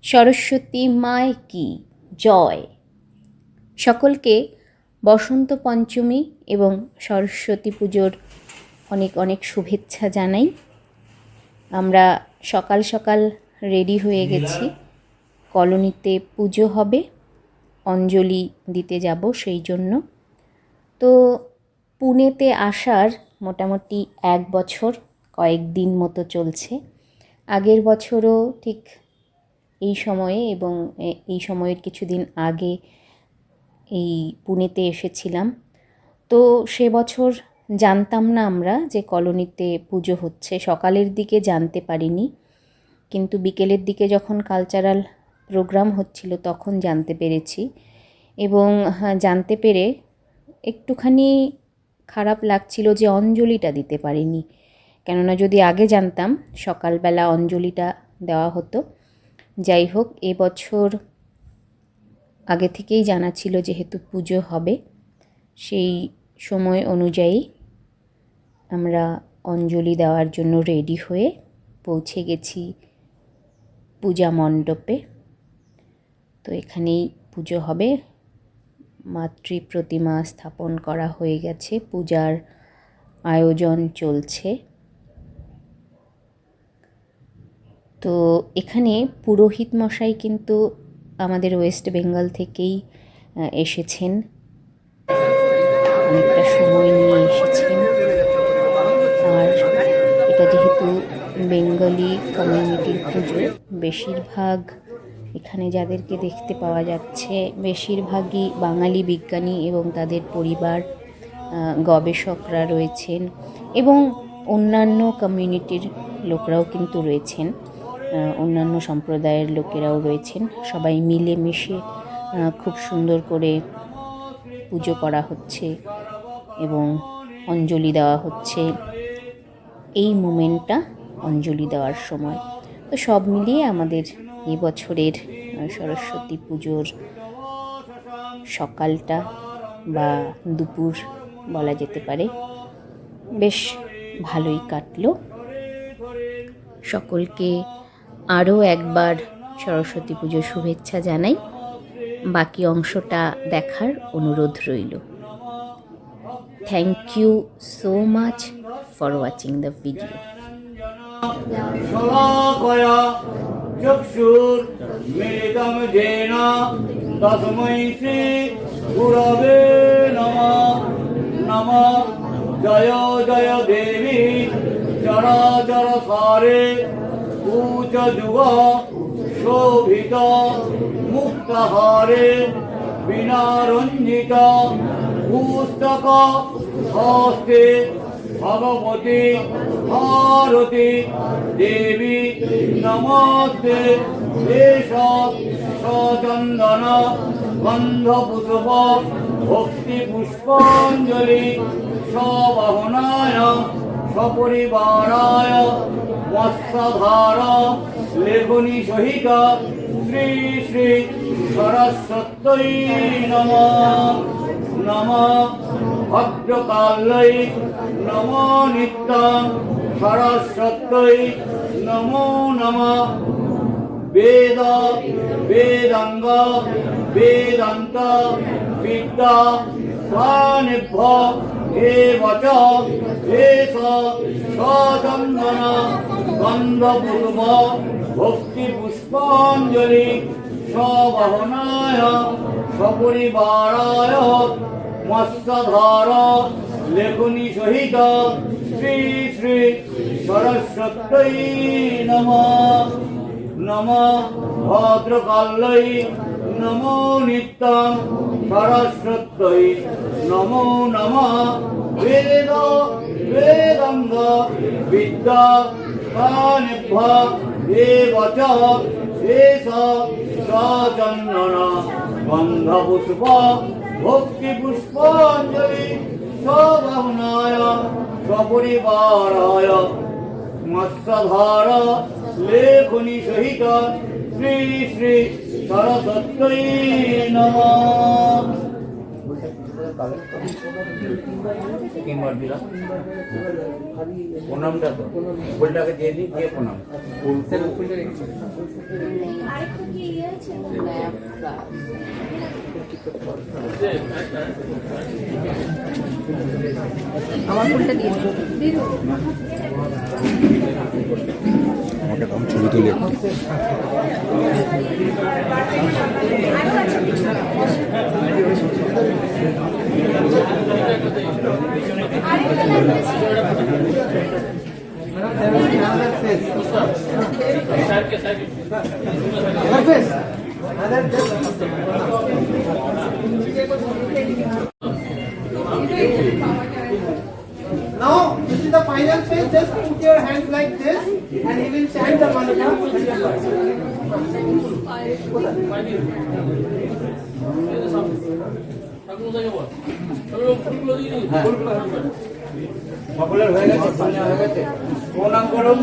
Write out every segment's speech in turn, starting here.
সরস্বতী মায় কি জয়। সকলকে বসন্ত পঞ্চমী এবং সরস্বতী পুজোর অনেক অনেক শুভেচ্ছা জানাই। আমরা সকাল সকাল রেডি হয়ে গেছি, কলোনিতে পুজো হবে, অঞ্জলি দিতে যাব সেই জন্য। তো পুনেতে আসার মোটামুটি 1 বছর কয়েকদিন মতো চলছে। আগের বছরও ঠিক এই সময়ে এবং এই সময়ের কিছুদিন আগে এই পুনেতে এসেছিলাম। তো সে বছর জানতাম না আমরা যে কলোনিতে পুজো হচ্ছে, সকালের দিকে জানতে পারিনি, কিন্তু বিকেলের দিকে যখন কালচারাল প্রোগ্রাম হচ্ছিল তখন জানতে পেরেছি। এবং জানতে পেরে একটুখানি খারাপ লাগছিল যে অঞ্জলিটা দিতে পারিনি, কেননা যদি আগে জানতাম সকালবেলা অঞ্জলিটা দেওয়া হতো। যাই হোক, এবছর আগে থেকেই জানা ছিল যেহেতু পুজো হবে, সেই সময় অনুযায়ী আমরা অঞ্জলি দেওয়ার জন্য রেডি হয়ে পৌঁছে গেছি পূজা মণ্ডপে। তো এখানেই পুজো হবে, মাতৃ প্রতিমা স্থাপন করা হয়ে গেছে, পূজার আয়োজন চলছে। তো এখানে পুরোহিত মশাই কিন্তু আমাদের ওয়েস্ট বেঙ্গল থেকেই এসেছেন, অনেকটা সময় নিয়ে এসেছেন। আর এটা যেহেতু বেঙ্গলি কমিউনিটির পুজো, বেশিরভাগ এখানে যাদেরকে দেখতে পাওয়া যাচ্ছে বেশিরভাগই বাঙালি বিজ্ঞানী এবং তাদের পরিবার, গবেষকরা রয়েছেন এবং অন্যান্য কমিউনিটির লোকরাও কিন্তু রয়েছেন, অন্যান্য সম্প্রদায়ের লোকেরাও রয়েছেন। সবাই মিলেমিশে খুব সুন্দর করে পুজো করা হচ্ছে এবং অঞ্জলি দেওয়া হচ্ছে এই মোমেন্টটা, অঞ্জলি দেওয়ার সময়। তো সব মিলিয়ে আমাদের এই বছরের সরস্বতী পুজোর সকালটা বা দুপুর বলা যেতে পারে বেশ ভালোই কাটলো। সকলকে আরও একবার সরস্বতী পুজোর শুভেচ্ছা জানাই। বাকি অংশটা দেখার অনুরোধ রইল। Thank you so much for watching the video. চক্ষুর্মিলিতং যেন তস্मै শ্রী গুরবে নমঃ। নমঃ জয় জয় দেবী চরাচর সারে উচ যুগ শোভিত মুক্তহারে বিনারঞ্জিত পুস্তক হস্তে ভগবতী ভারতী দেবী নমস্তে। এষ সচন্দন গন্ধ পুষ্প ভক্তি পুষ্পাঞ্জলি সবাহনায় সপরিবারায় মৎস্যধার লেখনী সহিত শ্রী শ্রী সরস্বত্যৈ নমঃ। নমঃ ভদ্রকাল্যৈ নমো নিত্যং সরস্বত্যৈ নমো নমঃ। বেদ বেদাঙ্গ বেদান্ত বিদ্যা স্থানেভ্যো এব চ এষ সচন্দন গন্ধপুষ্প ভক্তি পুষ্পাঞ্জলি সবাহনায় সপরিবারায় মৎস্যধার লেখনী সহিত শ্রী শ্রী সরস্বত্যৈ নমঃ। নমঃ ভদ্রকাল্যৈ নমো নিত্যং সরস্বত্যৈ নমো নমঃ। বেদ বেদাঙ্গ বিদ্যা স্থানেভ্যো এব চ এষ সচন্দন গন্ধপুষ্প ভক্তি পুষ্পাঞ্জলি সবাহনায় সপরিবারায় মৎস্যধার লেখনী সহিত শ্রী শ্রী সরস্বত্যৈ নমঃ। তিনবার দিলাম প্রণামটা, তো ফুলটাকে দিয়ে দিই, দিয়ে প্রণাম। আমার ফুলটা দিয়ে দিন। আমাকে দাম ছবি তুলি একটু। Now, this is the final phase. Just put your hands like this, and he will chant the mantra. সকলের হয়ে গেছে, পানি হয়ে গেছে, প্রণাম করুন।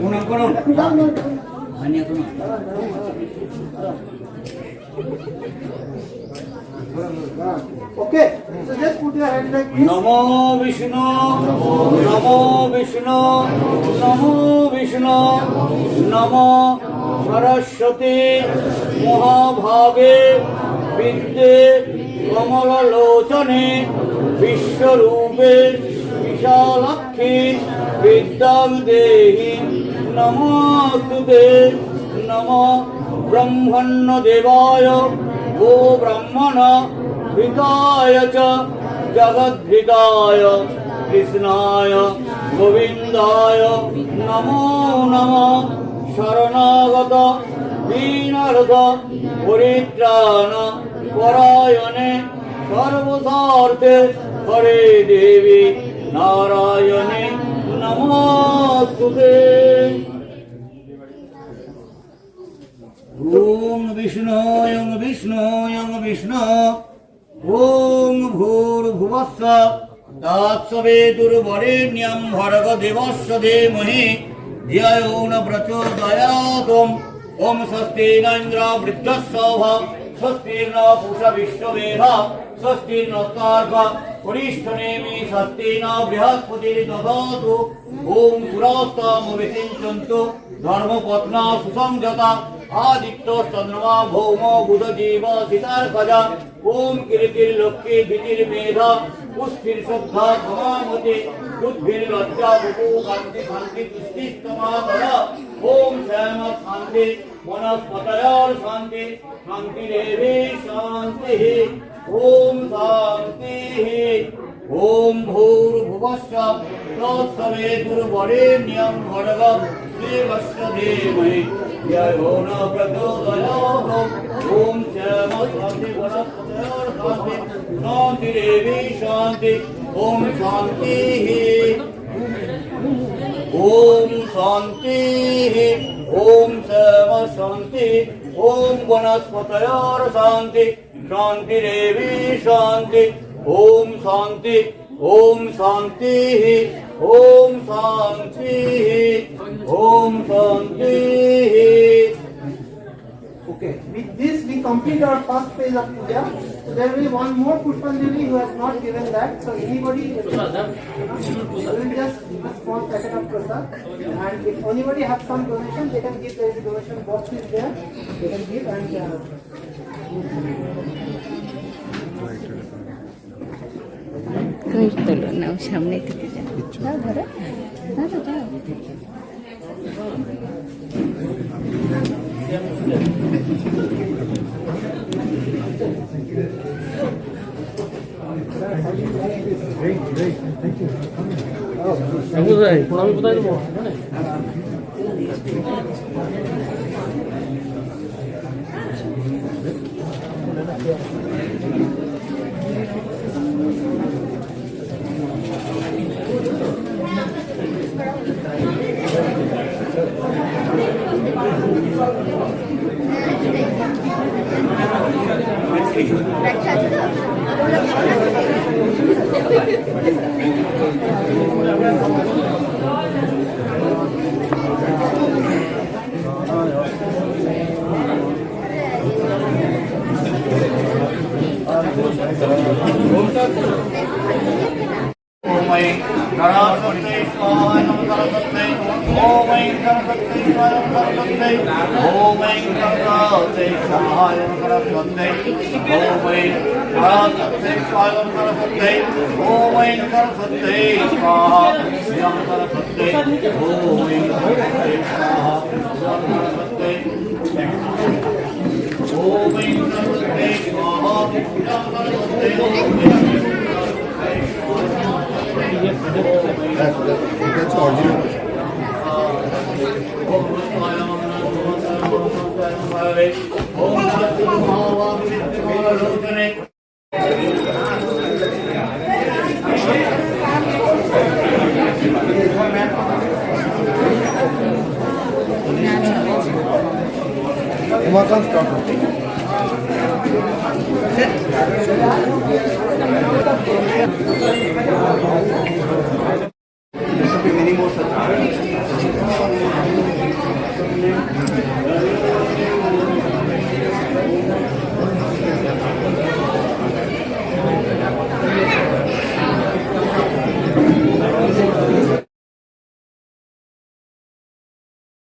প্রণাম করুন। হয়নি এখনো? Okay. So just put your hands like this. নমো বিষ্ণু, নমো বিষ্ণু, নমো বিষ্ণু, নমো সরস্বতী মহাভাগে বিদ্যে কমললোচনে বিশ্বরূপে বিশালাক্ষী বিদ্যাং দেহি নমোস্তুতে। নমো ব্রহ্মণ্য দেবায় গো ব্রাহ্মণ হিতায় চ জগদ্ধিতায় কৃষ্ণায় গোবিন্দায় নমো নমঃ। শরণাগত দীনার্থ পরিত্রাণ পরায়ণে সর্বস্বার্থে হরে দেবী নারায়ণে নমস্তুতে। ওম বিষ্ণুয় বিষ্ণুয় বিষ্ণু ওম ভূর্ভুবস্সঃ তৎসবিতুর্বরেণ্যং ভর্গো দেবস্য ধীমহি ধিयो ন প্রচোদয়াৎ। ওম স্বস্তি ন ইন্দ্রো বৃদ্ধস্সভা স্বস্তি ন পূষা বিশ্ববেদা স্বস্তি নস্তার্কঃ পরিষ্ঠনেমি স্বস্তি ন বৃহস্পতির্দধাতু। ওম পুরস্তামবিষিঞ্চন্তু ধর্মপত্না সুসংযতা आदित्य चंद्रमा भौमो बुध जीव सितार्कजा। ओम कीर्तिर्लक्ष्मी धीतिर्मेधा पुष्टिर श्रद्धा समामति बुद्धिर्लज्जा बुभु कांति शांति तुष्टिस्तमाधर। ओम श्याम शांति वनस्पतयोर शांति शांतिरेवि शांतिः। ओम शांतिः। ओम भूर्भुवस्सः तत्सवितुर्वरेण्यं भर्गो देवस्य धीमहि धियो न प्रचोदयात्। ओम श्याम शांति वनस्पतयोर शांति शांतिरेवि शांति। ओम शांतिः। ओम शांतिः। ओम श्याम शांति। ओम वनस्पतयोर शांति शांतिरेवि शांति। ओम शांति। ओम शांतिः। ओम शांतिः। ओम शांतिः। Okay. With this, we complete our first phase of puja. So there will be one more Pushpanjali who has not given that. So anybody will just give a small packet of prasad. And if anybody has some donation, they can give. There is a donation box is there. They can give and. তুমি তোলো নাও, সামনে থেকে যাও, দাও ধরো, ধরো দাও। ओम ऐं गणाधिपतये स्वाहा नमः सरस्वत्यै ओम ऐं सरस्वत्यै स्वाहा नमः सरस्वत्यै ओम ऐं सरस्वत्यै स्वाहा नमः सरस्वत्यै ओम ऐं गणाधिपतये स्वाहा नमः सरस्वत्यै ओम ऐं सरस्वत्यै स्वाहा नमः सरस्वत्यै ओम ऐं सरस्वत्यै स्वाहा नमः सरस्वत्यै ओम ऐं सरस्वत्यै स्वाहा नमः सरस्वत्यै Umarım